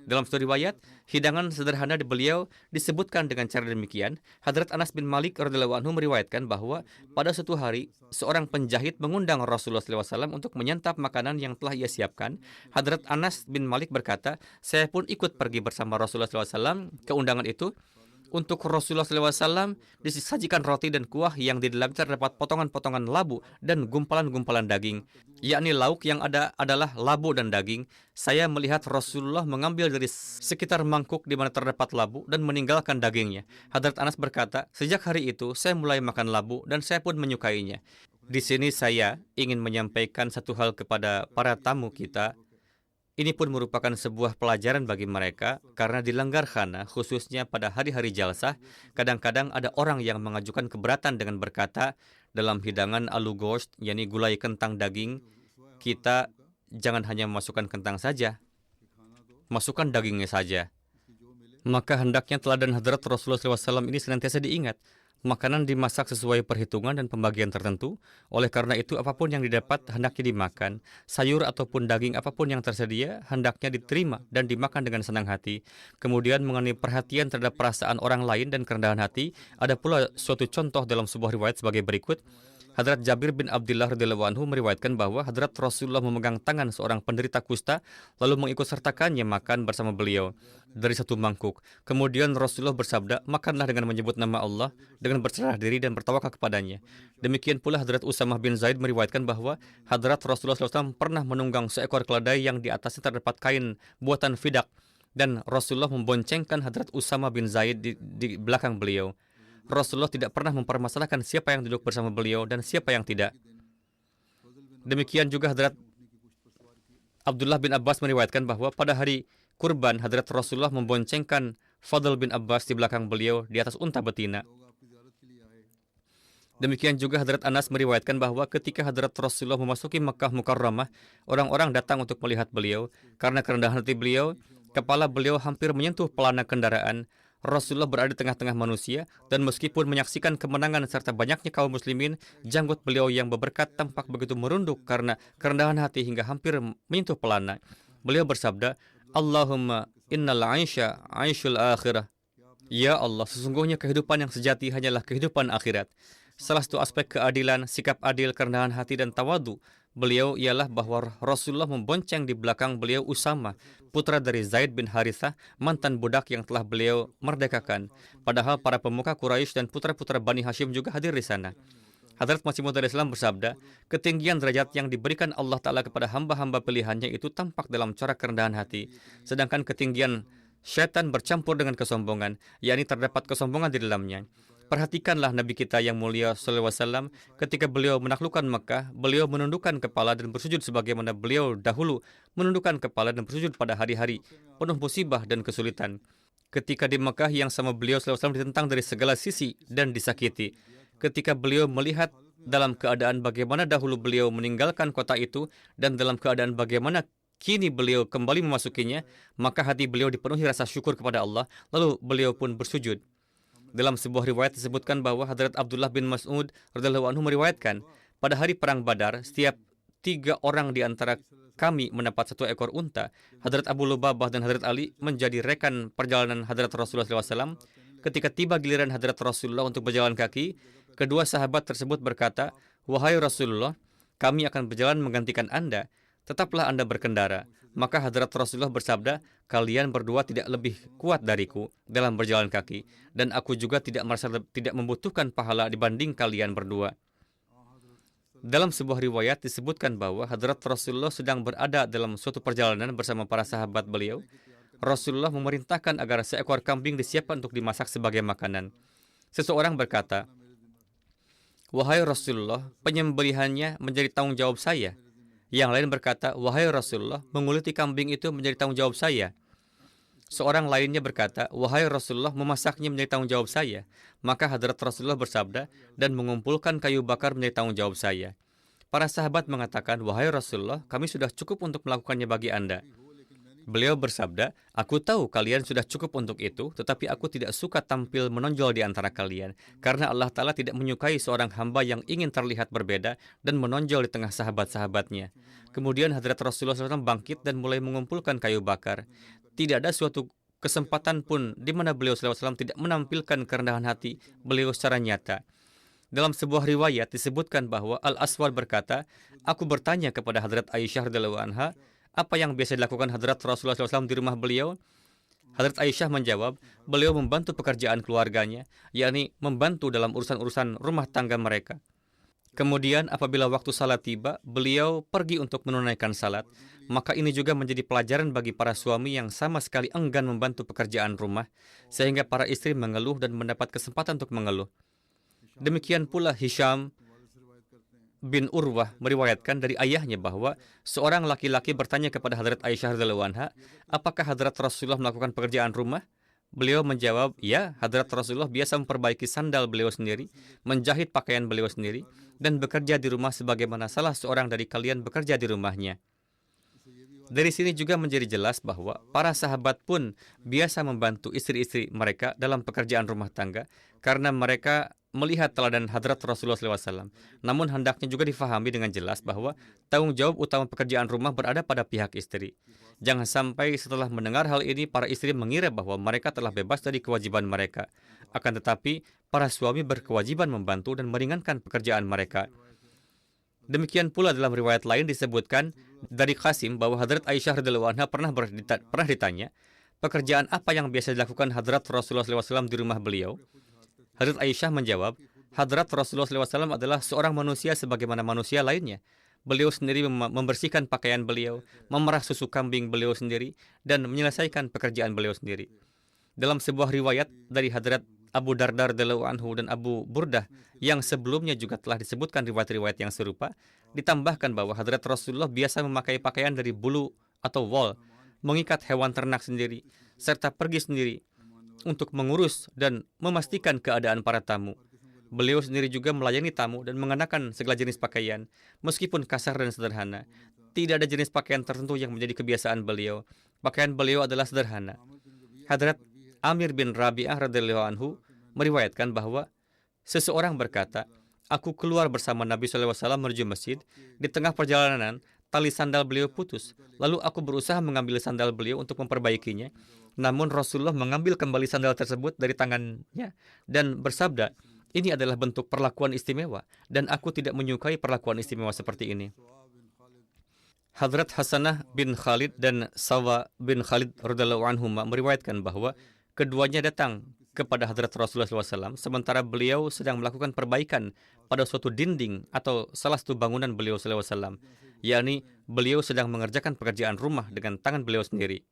Speaker 2: Dalam satu riwayat, hidangan sederhana di beliau disebutkan dengan cara demikian. Hadrat Anas bin Malik radhiyallahu anhu meriwayatkan bahwa pada suatu hari, seorang penjahit mengundang Rasulullah SAW untuk menyantap makanan yang telah ia siapkan. Hadrat Anas bin Malik berkata, saya pun ikut pergi bersama Rasulullah SAW ke undangan itu. Untuk Rasulullah SAW disajikan roti dan kuah yang di dalamnya terdapat potongan-potongan labu dan gumpalan-gumpalan daging, yakni lauk yang ada adalah labu dan daging. Saya melihat Rasulullah mengambil dari sekitar mangkuk di mana terdapat labu dan meninggalkan dagingnya. Hadrat Anas berkata, sejak hari itu saya mulai makan labu dan saya pun menyukainya. Di sini saya ingin menyampaikan satu hal kepada para tamu kita. Ini pun merupakan sebuah pelajaran bagi mereka, karena di Langgar Khana, khususnya pada hari-hari jalsah, kadang-kadang ada orang yang mengajukan keberatan dengan berkata, dalam hidangan alu gosht, yakni gulai kentang daging, kita jangan hanya memasukkan kentang saja, masukkan dagingnya saja. Maka hendaknya teladan hadrat Rasulullah SAW ini senantiasa diingat. Makanan dimasak sesuai perhitungan dan pembagian tertentu. Oleh karena itu, apapun yang didapat hendaknya dimakan. Sayur ataupun daging apapun yang tersedia hendaknya diterima dan dimakan dengan senang hati. Kemudian mengenai perhatian terhadap perasaan orang lain dan kerendahan hati, ada pula suatu contoh dalam sebuah riwayat sebagai berikut. Hadrat Jabir bin Abdullah radhiyallahu anhu meriwayatkan bahwa Hadrat Rasulullah memegang tangan seorang penderita kusta lalu mengikut sertakannya makan bersama beliau dari satu mangkuk. Kemudian Rasulullah bersabda, makanlah dengan menyebut nama Allah, dengan berserah diri dan bertawakal kepadanya. Demikian pula Hadrat Usamah bin Zaid meriwayatkan bahwa Hadrat Rasulullah SAW pernah menunggang seekor keledai yang di atasnya terdapat kain buatan fidak, dan Rasulullah memboncengkan Hadrat Usamah bin Zaid di belakang beliau. Rasulullah tidak pernah mempermasalahkan siapa yang duduk bersama beliau dan siapa yang tidak. Demikian juga Hadrat Abdullah bin Abbas meriwayatkan bahwa pada hari kurban Hadrat Rasulullah memboncengkan Fadl bin Abbas di belakang beliau di atas unta betina. Demikian juga Hadrat Anas meriwayatkan bahwa ketika Hadrat Rasulullah memasuki Makkah Mukarramah, orang-orang datang untuk melihat beliau. Karena kerendahan hati beliau, kepala beliau hampir menyentuh pelana kendaraan. Rasulullah berada di tengah-tengah manusia, dan meskipun menyaksikan kemenangan serta banyaknya kaum muslimin, janggut beliau yang berberkat tampak begitu merunduk karena kerendahan hati hingga hampir menyentuh pelana. Beliau bersabda, Allahumma innal aisha aishul akhirah. Ya Allah, sesungguhnya kehidupan yang sejati hanyalah kehidupan akhirat. Salah satu aspek keadilan, sikap adil, kerendahan hati, dan tawadu beliau ialah bahwa Rasulullah membonceng di belakang beliau Usama, putra dari Zaid bin Harithah, mantan budak yang telah beliau merdekakan. Padahal para pemuka Quraisy dan putra-putra Bani Hashim juga hadir di sana. Hadrat Masih Maud Islam bersabda, ketinggian derajat yang diberikan Allah Ta'ala kepada hamba-hamba pilihannya itu tampak dalam corak kerendahan hati. Sedangkan ketinggian syaitan bercampur dengan kesombongan, yakni terdapat kesombongan di dalamnya. Perhatikanlah Nabi kita yang mulia SAW ketika beliau menaklukkan Mekah, beliau menundukkan kepala dan bersujud sebagaimana beliau dahulu menundukkan kepala dan bersujud pada hari-hari penuh musibah dan kesulitan. Ketika di Mekah yang sama beliau SAW ditentang dari segala sisi dan disakiti. Ketika beliau melihat dalam keadaan bagaimana dahulu beliau meninggalkan kota itu dan dalam keadaan bagaimana kini beliau kembali memasukinya, maka hati beliau dipenuhi rasa syukur kepada Allah, lalu beliau pun bersujud. Dalam sebuah riwayat disebutkan bahwa Hadrat Abdullah bin Mas'ud radhiyallahu anhu meriwayatkan, pada hari perang Badar, setiap 3 orang di antara kami mendapat 1 ekor unta. Hadrat Abu Lubabah dan Hadrat Ali menjadi rekan perjalanan Hadrat Rasulullah SAW. Ketika tiba giliran Hadrat Rasulullah untuk berjalan kaki, kedua sahabat tersebut berkata, wahai Rasulullah, kami akan berjalan menggantikan Anda. Tetaplah Anda berkendara. Maka Hadrat Rasulullah bersabda, kalian berdua tidak lebih kuat dariku dalam berjalan kaki, dan aku juga tidak merasa tidak membutuhkan pahala dibanding kalian berdua. Dalam sebuah riwayat disebutkan bahwa Hadrat Rasulullah sedang berada dalam suatu perjalanan bersama para sahabat beliau. Rasulullah memerintahkan agar seekor kambing disiapkan untuk dimasak sebagai makanan. Seseorang berkata, wahai Rasulullah, penyembelihannya menjadi tanggung jawab saya. Yang lain berkata, wahai Rasulullah, menguliti kambing itu menjadi tanggung jawab saya. Seorang lainnya berkata, wahai Rasulullah, memasaknya menjadi tanggung jawab saya. Maka Hadrat Rasulullah bersabda, dan mengumpulkan kayu bakar menjadi tanggung jawab saya. Para sahabat mengatakan, wahai Rasulullah, kami sudah cukup untuk melakukannya bagi Anda. Beliau bersabda, aku tahu kalian sudah cukup untuk itu, tetapi aku tidak suka tampil menonjol di antara kalian, karena Allah Ta'ala tidak menyukai seorang hamba yang ingin terlihat berbeda dan menonjol di tengah sahabat-sahabatnya. Kemudian Hadrat Rasulullah SAW bangkit dan mulai mengumpulkan kayu bakar. Tidak ada suatu kesempatan pun di mana beliau SAW tidak menampilkan kerendahan hati beliau secara nyata. Dalam sebuah riwayat disebutkan bahwa Al-Aswad berkata, aku bertanya kepada Hadrat Aisyah radhiyallahu anha, apa yang biasa dilakukan Hadrat Rasulullah SAW di rumah beliau? Hadrat Aisyah menjawab, beliau membantu pekerjaan keluarganya, yakni membantu dalam urusan-urusan rumah tangga mereka. Kemudian apabila waktu salat tiba, beliau pergi untuk menunaikan salat. Maka ini juga menjadi pelajaran bagi para suami yang sama sekali enggan membantu pekerjaan rumah, sehingga para istri mengeluh dan mendapat kesempatan untuk mengeluh. Demikian pula Hisham bin Urwah meriwayatkan dari ayahnya bahwa seorang laki-laki bertanya kepada Hadrat Aisyah radhiyallahu anha, apakah Hadrat Rasulullah melakukan pekerjaan rumah? Beliau menjawab, ya, Hadrat Rasulullah biasa memperbaiki sandal beliau sendiri, menjahit pakaian beliau sendiri, dan bekerja di rumah sebagaimana salah seorang dari kalian bekerja di rumahnya. Dari sini juga menjadi jelas bahwa para sahabat pun biasa membantu istri-istri mereka dalam pekerjaan rumah tangga, karena mereka melihat teladan hadrat Rasulullah SAW. Namun hendaknya juga difahami dengan jelas bahwa tanggung jawab utama pekerjaan rumah berada pada pihak istri. Jangan sampai setelah mendengar hal ini, para istri mengira bahwa mereka telah bebas dari kewajiban mereka. Akan tetapi, para suami berkewajiban membantu dan meringankan pekerjaan mereka. Demikian pula dalam riwayat lain disebutkan dari Qasim bahwa Hadrat Aisyah radhiyallahu anha pernah ditanya, pekerjaan apa yang biasa dilakukan Hadrat Rasulullah SAW di rumah beliau? Hadrat Aisyah menjawab, Hadrat Rasulullah SAW adalah seorang manusia sebagaimana manusia lainnya. Beliau sendiri membersihkan pakaian beliau, memerah susu kambing beliau sendiri, dan menyelesaikan pekerjaan beliau sendiri. Dalam sebuah riwayat dari Hadrat Abu Darda radhiyallahu anhu dan Abu Burdah yang sebelumnya juga telah disebutkan riwayat-riwayat yang serupa, ditambahkan bahwa Hadrat Rasulullah biasa memakai pakaian dari bulu atau wool, mengikat hewan ternak sendiri, serta pergi sendiri untuk mengurus dan memastikan keadaan para tamu. Beliau sendiri juga melayani tamu dan mengenakan segala jenis pakaian, meskipun kasar dan sederhana. Tidak ada jenis pakaian tertentu yang menjadi kebiasaan beliau. Pakaian beliau adalah sederhana. Hadrat Amir bin Rabi'ah radhiyallahu anhu meriwayatkan bahwa seseorang berkata, aku keluar bersama Nabi SAW menuju masjid. Di tengah perjalanan, tali sandal beliau putus. Lalu aku berusaha mengambil sandal beliau untuk memperbaikinya. Namun Rasulullah mengambil kembali sandal tersebut dari tangannya dan bersabda, ini adalah bentuk perlakuan istimewa dan aku tidak menyukai perlakuan istimewa seperti ini. Hadrat Hasanah bin Khalid dan Sawa bin Khalid radhiyallahu anhuma meriwayatkan bahwa keduanya datang kepada Hadrat Rasulullah SAW sementara beliau sedang melakukan perbaikan pada suatu dinding atau salah satu bangunan beliau SAW, yakni beliau sedang mengerjakan pekerjaan rumah dengan tangan beliau sendiri.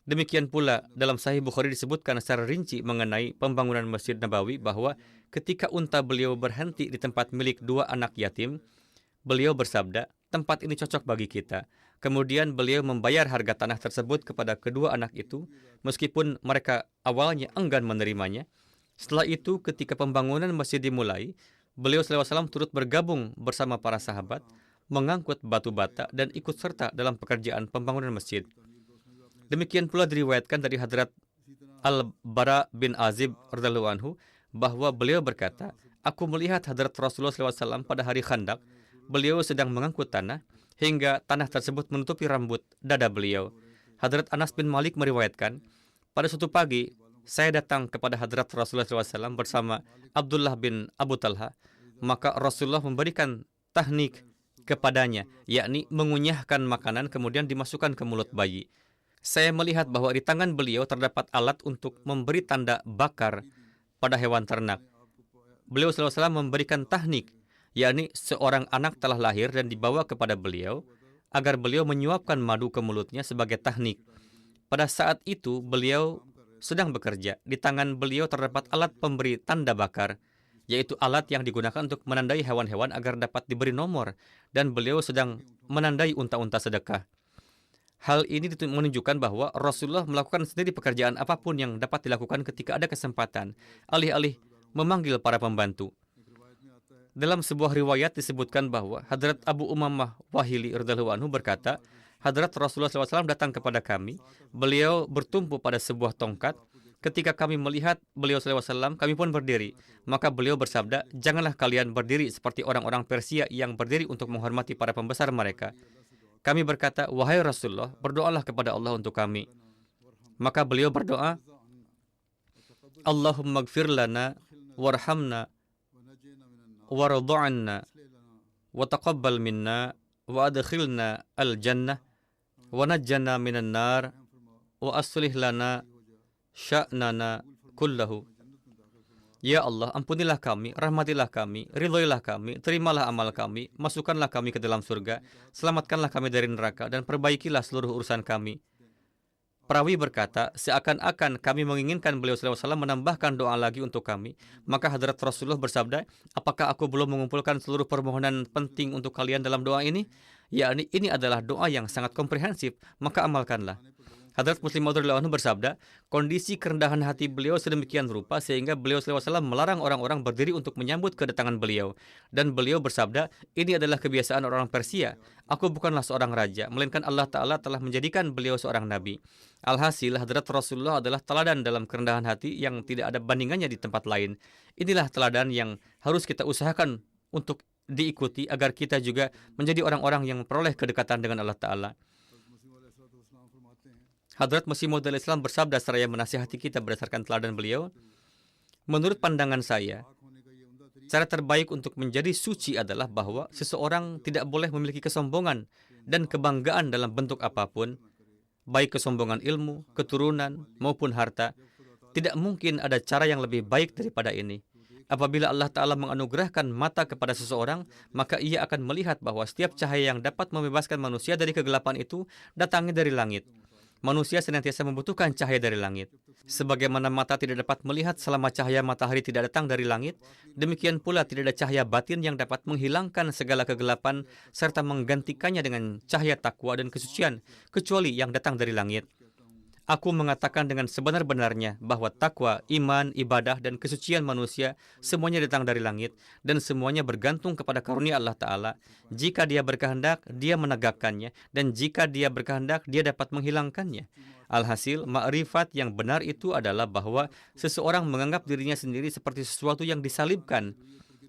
Speaker 2: Demikian pula dalam Sahih Bukhari disebutkan secara rinci mengenai pembangunan Masjid Nabawi bahwa ketika unta beliau berhenti di tempat milik dua anak yatim, beliau bersabda, tempat ini cocok bagi kita. Kemudian beliau membayar harga tanah tersebut kepada kedua anak itu, meskipun mereka awalnya enggan menerimanya. Setelah itu, ketika pembangunan masjid dimulai, beliau SAW turut bergabung bersama para sahabat, mengangkut batu bata dan ikut serta dalam pekerjaan pembangunan masjid. Demikian pula diriwayatkan dari Hadrat Al-Bara bin Azib radhiyallahu anhu bahwa beliau berkata, aku melihat Hadrat Rasulullah SAW pada hari Khandak, beliau sedang mengangkut tanah, hingga tanah tersebut menutupi rambut dada beliau. Hadrat Anas bin Malik meriwayatkan, pada suatu pagi, saya datang kepada Hadrat Rasulullah SAW bersama Abdullah bin Abu Talha, maka Rasulullah memberikan tahnik kepadanya, yakni mengunyahkan makanan kemudian dimasukkan ke mulut bayi. Saya melihat bahwa di tangan beliau terdapat alat untuk memberi tanda bakar pada hewan ternak. Beliau SAW memberikan tahnik, yakni seorang anak telah lahir dan dibawa kepada beliau agar beliau menyuapkan madu ke mulutnya sebagai tahnik. Pada saat itu beliau sedang bekerja. Di tangan beliau terdapat alat pemberi tanda bakar, yaitu alat yang digunakan untuk menandai hewan-hewan agar dapat diberi nomor, dan beliau sedang menandai unta-unta sedekah. Hal ini menunjukkan bahwa Rasulullah melakukan sendiri pekerjaan apapun yang dapat dilakukan ketika ada kesempatan, alih-alih memanggil para pembantu. Dalam sebuah riwayat disebutkan bahwa Hadrat Abu Umamah Wahili radhiyallahu anhu berkata, Hadrat Rasulullah SAW datang kepada kami. Beliau bertumpu pada sebuah tongkat. Ketika kami melihat beliau SAW, kami pun berdiri. Maka beliau bersabda, janganlah kalian berdiri seperti orang-orang Persia yang berdiri untuk menghormati para pembesar mereka. Kami berkata, wahai Rasulullah, berdoalah kepada Allah untuk kami. Maka beliau berdoa, Allahumma gfir lana warhamna wardu'anna wa taqabbal minna wa adkhilna al-jannah wa najjana minan nar wa aslih lana sya'nana kullahu. Ya Allah, ampunilah kami, rahmatilah kami, ridhoilah kami, terimalah amal kami, masukkanlah kami ke dalam surga, selamatkanlah kami dari neraka, dan perbaikilah seluruh urusan kami. Perawi berkata, seakan-akan kami menginginkan beliau SAW menambahkan doa lagi untuk kami. Maka Hadrat Rasulullah bersabda, apakah aku belum mengumpulkan seluruh permohonan penting untuk kalian dalam doa ini? Yakni ini adalah doa yang sangat komprehensif, maka amalkanlah. Hadrat Muslim Maud radhiyallahu anhu bersabda, kondisi kerendahan hati beliau sedemikian rupa sehingga beliau SAW melarang orang-orang berdiri untuk menyambut kedatangan beliau. Dan beliau bersabda, ini adalah kebiasaan orang Persia. Aku bukanlah seorang raja, melainkan Allah Ta'ala telah menjadikan beliau seorang nabi. Alhasil, Hadrat Rasulullah adalah teladan dalam kerendahan hati yang tidak ada bandingannya di tempat lain. Inilah teladan yang harus kita usahakan untuk diikuti agar kita juga menjadi orang-orang yang memperoleh kedekatan dengan Allah Ta'ala. Hadrat Masih Maud Islam bersabda seraya menasihati kita berdasarkan teladan beliau, menurut pandangan saya, cara terbaik untuk menjadi suci adalah bahwa seseorang tidak boleh memiliki kesombongan dan kebanggaan dalam bentuk apapun, baik kesombongan ilmu, keturunan, maupun harta. Tidak mungkin ada cara yang lebih baik daripada ini. Apabila Allah Ta'ala menganugerahkan mata kepada seseorang, maka ia akan melihat bahwa setiap cahaya yang dapat membebaskan manusia dari kegelapan itu datangnya dari langit. Manusia senantiasa membutuhkan cahaya dari langit. Sebagaimana mata tidak dapat melihat selama cahaya matahari tidak datang dari langit, demikian pula tidak ada cahaya batin yang dapat menghilangkan segala kegelapan serta menggantikannya dengan cahaya takwa dan kesucian, kecuali yang datang dari langit. Aku mengatakan dengan sebenar-benarnya bahwa takwa, iman, ibadah, dan kesucian manusia semuanya datang dari langit dan semuanya bergantung kepada karunia Allah Ta'ala. Jika dia berkehendak, dia menegakkannya, dan jika dia berkehendak, dia dapat menghilangkannya. Alhasil, ma'rifat yang benar itu adalah bahwa seseorang menganggap dirinya sendiri seperti sesuatu yang disalibkan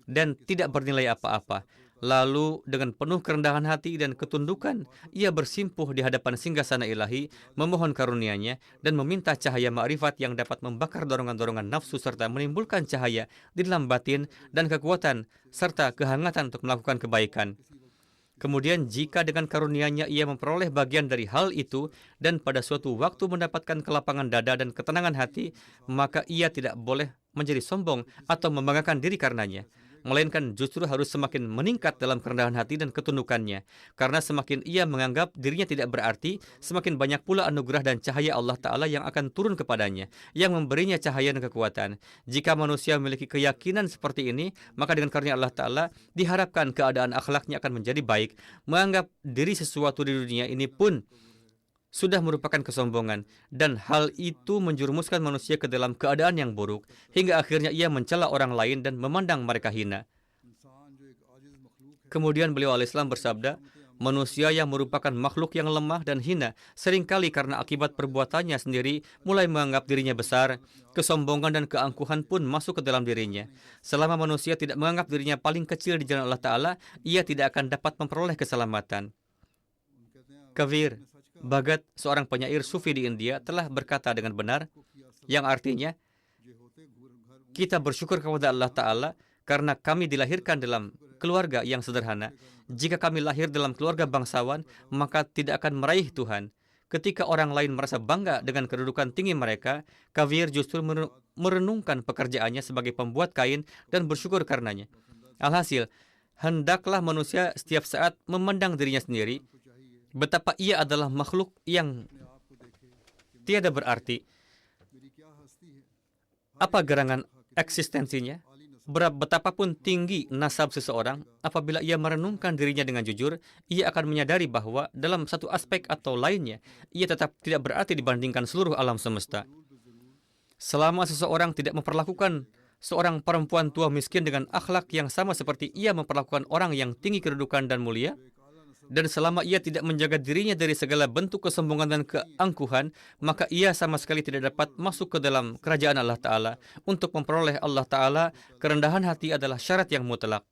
Speaker 2: dan tidak bernilai apa-apa. Lalu dengan penuh kerendahan hati dan ketundukan, ia bersimpuh di hadapan singgasana ilahi, memohon karunia-Nya dan meminta cahaya ma'rifat yang dapat membakar dorongan-dorongan nafsu serta menimbulkan cahaya di dalam batin dan kekuatan serta kehangatan untuk melakukan kebaikan. Kemudian jika dengan karunia-Nya ia memperoleh bagian dari hal itu dan pada suatu waktu mendapatkan kelapangan dada dan ketenangan hati, maka ia tidak boleh menjadi sombong atau membanggakan diri karenanya, melainkan justru harus semakin meningkat dalam kerendahan hati dan ketundukannya. Karena semakin ia menganggap dirinya tidak berarti, semakin banyak pula anugerah dan cahaya Allah Ta'ala yang akan turun kepadanya, yang memberinya cahaya dan kekuatan. Jika manusia memiliki keyakinan seperti ini, maka dengan karunia Allah Ta'ala, diharapkan keadaan akhlaknya akan menjadi baik. Menganggap diri sesuatu di dunia ini pun sudah merupakan kesombongan, dan hal itu menjerumuskan manusia ke dalam keadaan yang buruk, hingga akhirnya ia mencela orang lain dan memandang mereka hina. Kemudian beliau alaihissalam bersabda, manusia yang merupakan makhluk yang lemah dan hina, seringkali karena akibat perbuatannya sendiri mulai menganggap dirinya besar, kesombongan dan keangkuhan pun masuk ke dalam dirinya. Selama manusia tidak menganggap dirinya paling kecil di jalan Allah Ta'ala, ia tidak akan dapat memperoleh keselamatan. Kavir Bhagat, seorang penyair sufi di India, telah berkata dengan benar, yang artinya, kita bersyukur kepada Allah Ta'ala karena kami dilahirkan dalam keluarga yang sederhana. Jika kami lahir dalam keluarga bangsawan, maka tidak akan meraih Tuhan. Ketika orang lain merasa bangga dengan kedudukan tinggi mereka, Kavir justru merenungkan pekerjaannya sebagai pembuat kain dan bersyukur karenanya. Alhasil, hendaklah manusia setiap saat memandang dirinya sendiri, betapa ia adalah makhluk yang tiada berarti. Apa gerangan eksistensinya? Betapapun tinggi nasab seseorang, apabila ia merenungkan dirinya dengan jujur, ia akan menyadari bahwa dalam satu aspek atau lainnya, ia tetap tidak berarti dibandingkan seluruh alam semesta. Selama seseorang tidak memperlakukan seorang perempuan tua miskin dengan akhlak yang sama seperti ia memperlakukan orang yang tinggi kedudukan dan mulia, dan selama ia tidak menjaga dirinya dari segala bentuk kesombongan dan keangkuhan, maka ia sama sekali tidak dapat masuk ke dalam kerajaan Allah Ta'ala. Untuk memperoleh Allah Ta'ala, kerendahan hati adalah syarat yang mutlak.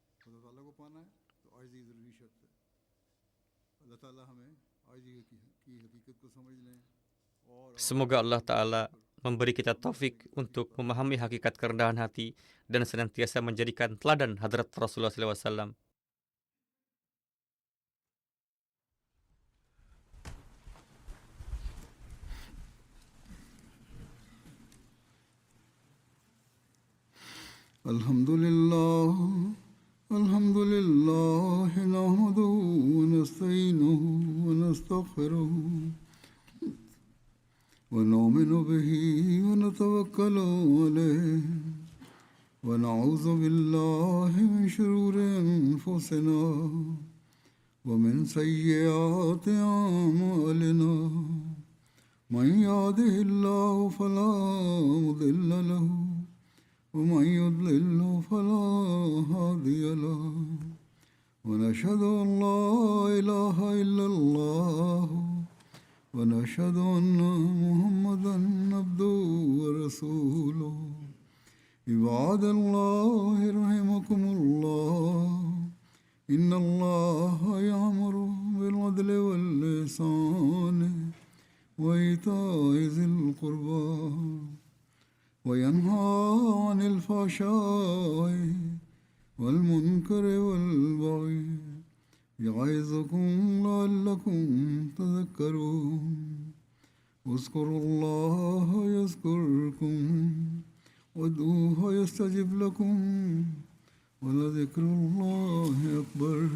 Speaker 2: Semoga Allah Ta'ala memberi kita taufik untuk memahami hakikat kerendahan hati dan senantiasa menjadikan teladan hadrat Rasulullah SAW.
Speaker 1: Alhamdulillah, alhamdulillah, nahmaduhu wa nasta'inuhu wa nastaghfiruhu wa nu'minu bihi wa natawakkalu alayhi wa na'udzu billahi min shururi anfusina wa min sayyiati a'malina. من يهده الله فلا مضل له ومن يضلل فلا هادي له ونشهد أن لا إله إلا الله ونشهد أن محمدا عبده ورسوله عباد الله رحمكم الله إن الله يأمر بالعدل والإحسان وإيتاء ذي القربى وينهى عن الفحشاء والمنكر والبغي يعظكم لعلكم تذكرون اذكروا الله يذكركم وادعوه يستجب لكم ولذكر الله أكبر